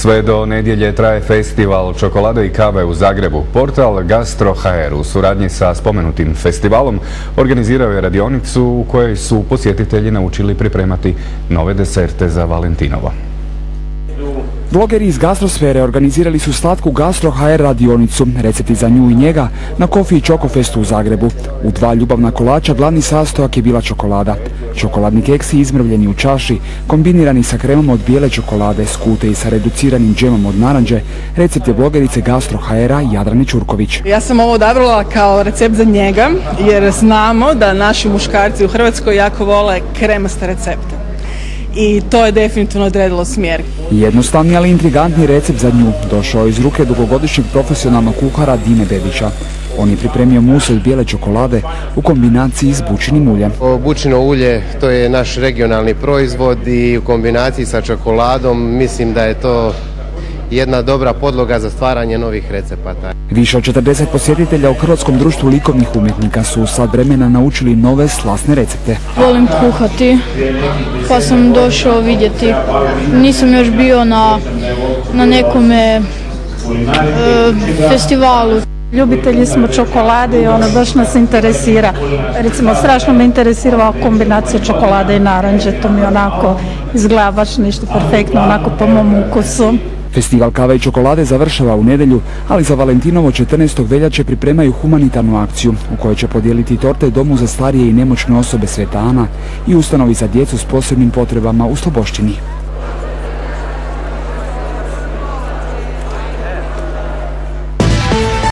Sve do nedjelje traje festival čokolade i kave u Zagrebu. Portal Gastro.hr u suradnji sa spomenutim festivalom organizirao je radionicu u kojoj su posjetitelji naučili pripremati nove deserte za Valentinovo. Blogeri iz gastrosfere organizirali su slatku Gastro.hr radionicu, recepti za nju i njega, na Coffee i Čokofestu u Zagrebu. U 2 ljubavna kolača glavni sastojak je bila čokolada. Čokoladni keksi izmrvljeni u čaši, kombinirani sa kremom od bijele čokolade, skute i sa reduciranim džemom od naranđe, recept je blogerice Gastro.hr Jadrane Ćurković. Ja sam ovo odabrala kao recept za njega jer znamo da naši muškarci u Hrvatskoj jako vole kremaste recepte. I to je definitivno odredilo smjer. Jednostavni, ali intrigantni recept za nju došao je iz ruke dugogodišnjeg profesionalnog kuhara Dine Bebića. On je pripremio mus od bijele čokolade u kombinaciji s bućinim uljem. Bućino ulje to je naš regionalni proizvod i u kombinaciji sa čokoladom mislim da je to jedna dobra podloga za stvaranje novih recepata. Više od 40 posjetitelja u Hrvatskom društvu likovnih umjetnika su sad vremena naučili nove slasne recepte. Volim kuhati, pa sam došao vidjeti. Nisam još bio na nekome festivalu. Ljubitelji smo čokolade i ono baš nas interesira. Recimo, strašno me interesirala kombinacija čokolade i naranđe. To mi onako izgleda baš nešto perfektno, onako po mom ukusu. Festival kave i čokolade završava u nedjelju, ali za Valentinovo 14. veljače pripremaju humanitarnu akciju u kojoj će podijeliti torte Domu za starije i nemoćne osobe Sveta Ana i ustanovi za djecu s posebnim potrebama u Slobošćini.